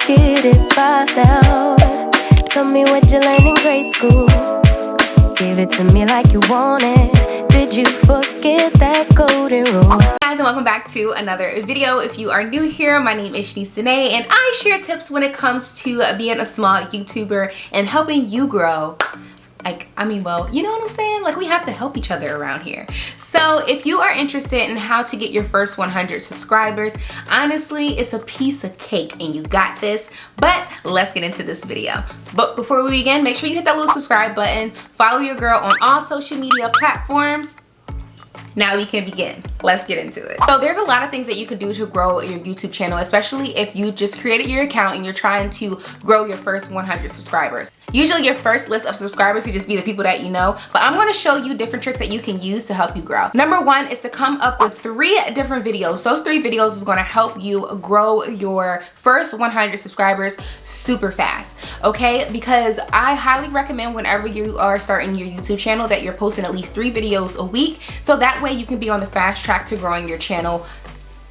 get it by now. Tell me what you learned in grade school. Give it to me like you want it. Did you forget that golden rule? Hey guys, and welcome back to another video. If you are new here, my name is Shanese Danae, and I share tips when it comes to being a small YouTuber and helping you grow. Well, you know what I'm saying? Like, we have to help each other around here. So if you are interested in how to get your first 100 subscribers, honestly, it's a piece of cake and you got this. But let's get into this video. But before we begin, make sure you hit that little subscribe button. Follow your girl on all social media platforms. Now we can begin. Let's get into it. So there's a lot of things that you could do to grow your YouTube channel, especially if you just created your account and you're trying to grow your first 100 subscribers. Usually your first list of subscribers could just be the people that you know, but I'm gonna show you different tricks that you can use to help you grow. Number one is to come up with 3 different videos. Those 3 videos is gonna help you grow your first 100 subscribers super fast, okay? Because I highly recommend whenever you are starting your YouTube channel that you're posting at least 3 videos a week, so that way you can be on the fast track to growing your channel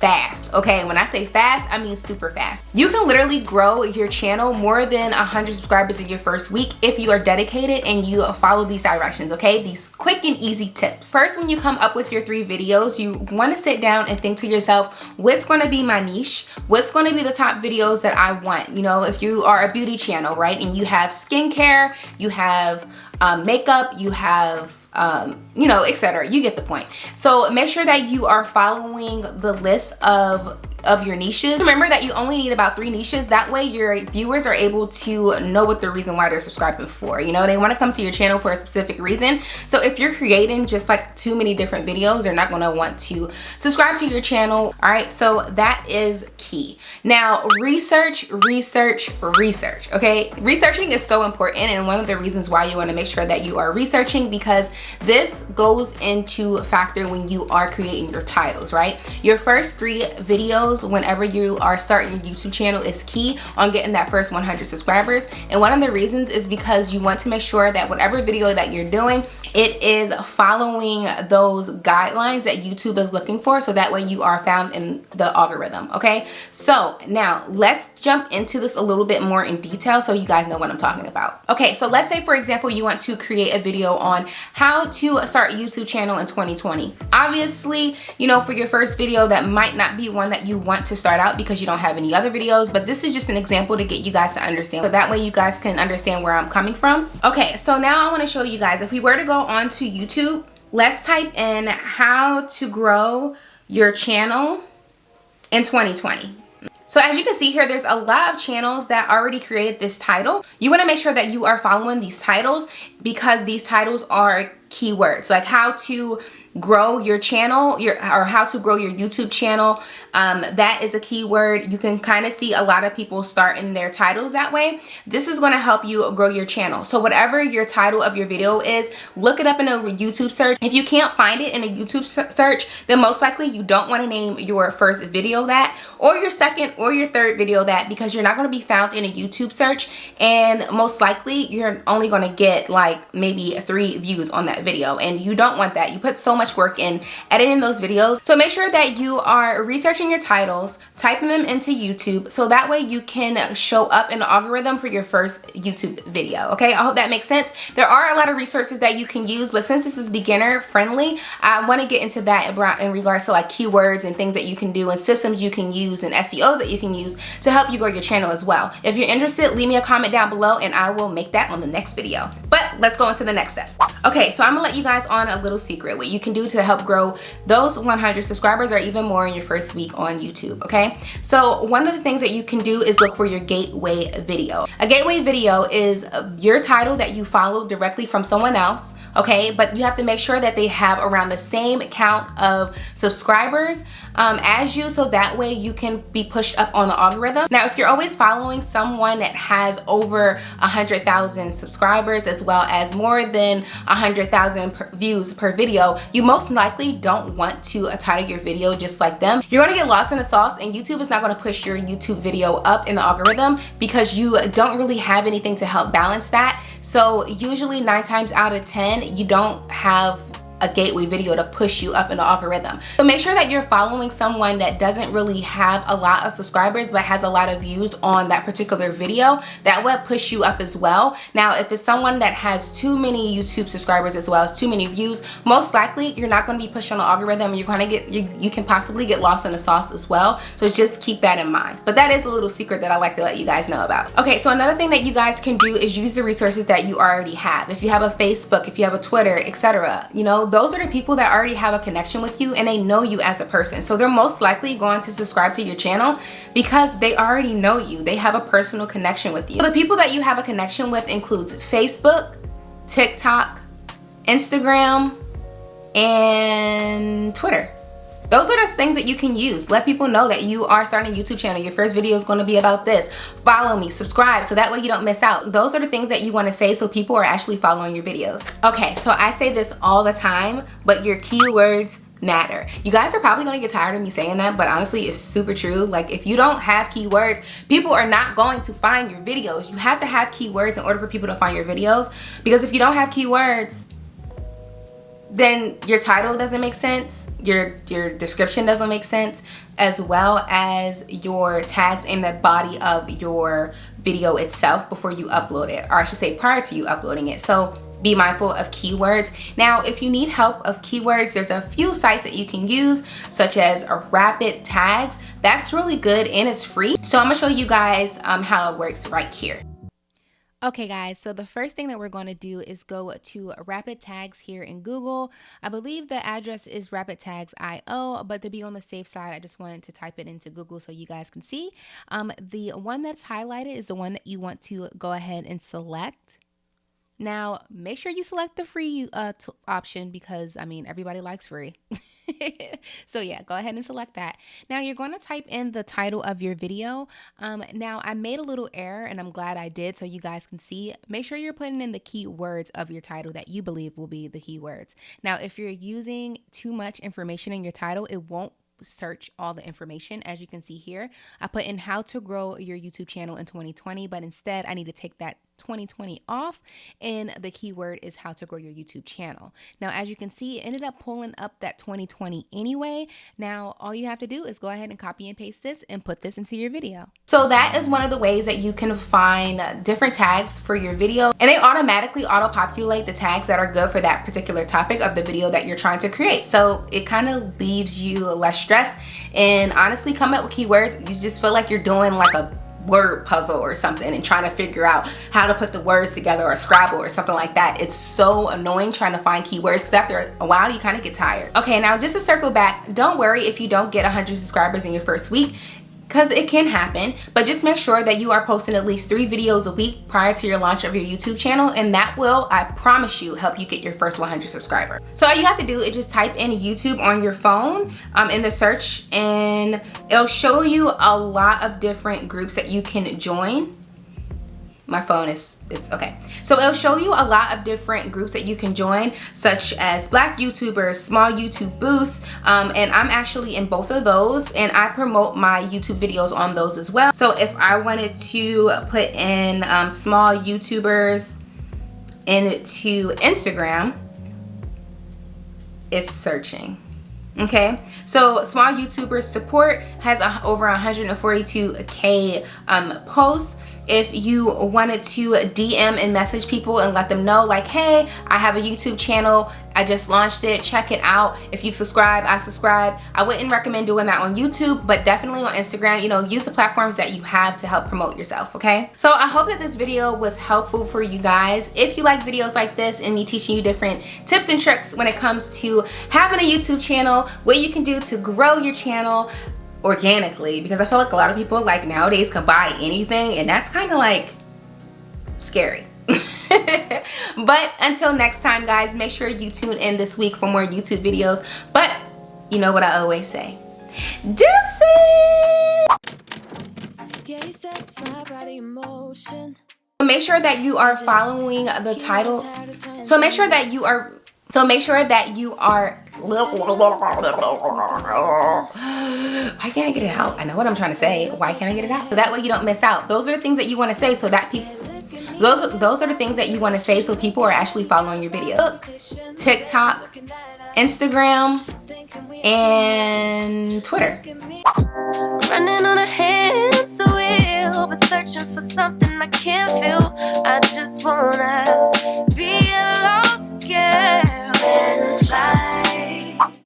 fast, okay? When I say fast, I mean super fast. You can literally grow your channel more than 100 subscribers in your first week if you are dedicated and you follow these directions, okay? These quick and easy tips. First, when you come up with your 3 videos, you want to sit down and think to yourself, what's going to be my niche? What's going to be the top videos that I want? You know, if you are a beauty channel, right? And you have skincare, you have makeup, you have you know, etc. You get the point. So make sure that you are following the list of your niches. Remember that you only need about 3 niches. That way your viewers are able to know what the reason why they're subscribing for. You know, they want to come to your channel for a specific reason. So if you're creating just like too many different videos, they're not going to want to subscribe to your channel. All right, so that is key. Now, research, okay? Researching is so important, and one of the reasons why you want to make sure that you are researching, because this goes into factor when you are creating your titles, right? Your first 3 videos whenever you are starting your YouTube channel is key on getting that first 100 subscribers. And one of the reasons is because you want to make sure that whatever video that you're doing, it is following those guidelines that YouTube is looking for, so that way you are found in the algorithm, okay? So now let's jump into this a little bit more in detail so you guys know what I'm talking about. Okay, so let's say for example you want to create a video on how to start a YouTube channel in 2020. Obviously, you know, for your first video that might not be one that you want to start out because you don't have any other videos, but this is just an example to get you guys to understand, so that way you guys can understand where I'm coming from. Okay, so now I want to show you guys, if we were to go onto YouTube, let's type in how to grow your channel in 2020. So as you can see here, there's a lot of channels that already created this title. You want to make sure that you are following these titles, because these titles are keywords, like how to grow your channel, or how to grow your YouTube channel. That is a keyword. You can kind of see a lot of people start in their titles that way. This is going to help you grow your channel. So whatever your title of your video is, look it up in a YouTube search. If you can't find it in a YouTube search, then most likely you don't want to name your first video that, or your second or your third video that, because you're not going to be found in a YouTube search, and most likely you're only going to get like maybe 3 views on that video, and you don't want that. You put so much work in editing those videos. So make sure that you are researching your titles, typing them into YouTube, so that way you can show up in the algorithm for your first YouTube video, okay? I hope that makes sense. There are a lot of resources that you can use, but since this is beginner friendly, I want to get into that in regards to like keywords and things that you can do and systems you can use and SEOs that you can use to help you grow your channel as well. If you're interested, leave me a comment down below and I will make that on the next video. But let's go into the next step. Okay, so I'm gonna let you guys on a little secret, what you can do to help grow those 100 subscribers or even more in your first week on YouTube, okay? So one of the things that you can do is look for your gateway video. A gateway video is your title that you follow directly from someone else, okay? But you have to make sure that they have around the same count of subscribers as you, so that way you can be pushed up on the algorithm. Now, if you're always following someone that has over 100,000 subscribers as well as more than 100,000 views per video, you most likely don't want to title your video just like them. You're gonna get lost in the sauce, and YouTube is not gonna push your YouTube video up in the algorithm because you don't really have anything to help balance that. So usually 9 times out of 10, you don't have a gateway video to push you up in the algorithm. So make sure that you're following someone that doesn't really have a lot of subscribers but has a lot of views on that particular video. That will push you up as well. Now, if it's someone that has too many YouTube subscribers as well as too many views, most likely you're not going to be pushed on the algorithm. You're going to get, you can possibly get lost in the sauce as well. So just keep that in mind. But that is a little secret that I like to let you guys know about. Okay, so another thing that you guys can do is use the resources that you already have. If you have a Facebook, if you have a Twitter, etc., you know, those are the people that already have a connection with you and they know you as a person. So they're most likely going to subscribe to your channel because they already know you. They have a personal connection with you. So the people that you have a connection with includes Facebook, TikTok, Instagram, and Twitter. Those are the things that you can use. Let people know that you are starting a YouTube channel. Your first video is going to be about this. Follow me, subscribe, so that way you don't miss out. Those are the things that you want to say so people are actually following your videos. Okay, so I say this all the time, but your keywords matter. You guys are probably going to get tired of me saying that, but honestly, it's super true. Like, if you don't have keywords, people are not going to find your videos. You have to have keywords in order for people to find your videos, because if you don't have keywords, then your title doesn't make sense, your description doesn't make sense, as well as your tags in the body of your video itself before you upload it, or I should say prior to you uploading it. So be mindful of keywords. Now, if you need help of keywords, there's a few sites that you can use, such as Rapid Tags. That's really good and it's free. So I'm gonna show you guys how it works right here. Okay guys, so the first thing that we're going to do is go to Rapid Tags here in Google. I believe the address is rapidtags.io, but to be on the safe side, I just wanted to type it into Google so you guys can see. The one that's highlighted is the one that you want to go ahead and select. Now, make sure you select the free option because, I mean, everybody likes free. So yeah, go ahead and select that. Now you're going to type in the title of your video. Now I made a little error and I'm glad I did so you guys can see. Make sure you're putting in the keywords of your title that you believe will be the keywords. Now, if you're using too much information in your title, it won't search all the information. As you can see here, I put in how to grow your YouTube channel in 2020, but instead I need to take that 2020 off, and the keyword is how to grow your YouTube channel. Now, as you can see, it ended up pulling up that 2020 anyway. Now, all you have to do is go ahead and copy and paste this and put this into your video. So that is one of the ways that you can find different tags for your video, and they automatically auto-populate the tags that are good for that particular topic of the video that you're trying to create. So it kind of leaves you less stress, and honestly, coming up with keywords, you just feel like you're doing like a word puzzle or something and trying to figure out how to put the words together, or Scrabble or something like that. It's so annoying trying to find keywords because after a while you kind of get tired. Okay, now just to circle back, don't worry if you don't get 100 subscribers in your first week, because it can happen, but just make sure that you are posting at least 3 videos a week prior to your launch of your YouTube channel, and that will, I promise you, help you get your first 100 subscribers. So all you have to do is just type in YouTube on your phone in the search, and it'll show you a lot of different groups that you can join. My phone it's okay. So it'll show you a lot of different groups that you can join, such as Black YouTubers, Small YouTube Boosts, and I'm actually in both of those, and I promote my YouTube videos on those as well. So if I wanted to put in small YouTubers into Instagram, it's searching. Okay, so Small YouTubers Support has over 142K posts. If you wanted to DM and message people and let them know, like, hey, I have a YouTube channel, I just launched it, check it out. If you subscribe, I subscribe. I wouldn't recommend doing that on YouTube, but definitely on Instagram. You know, use the platforms that you have to help promote yourself, okay? So I hope that this video was helpful for you guys. If you like videos like this and me teaching you different tips and tricks when it comes to having a YouTube channel, what you can do to grow your channel organically, because I feel like a lot of people like nowadays can buy anything, and that's kind of like scary. But until next time, guys, make sure you tune in this week for more YouTube videos. But you know what I always say, deuces! Make sure that you are following the titles. So make sure that you are why can't I get it out? I know what I'm trying to say. Why can't I get it out? So that way you don't miss out. Those are the things that you want to say so that people, those are the things that you want to say so people are actually following your video. TikTok, Instagram, and Twitter. Running on a hamster wheel, but searching for something I can't feel. I just wanna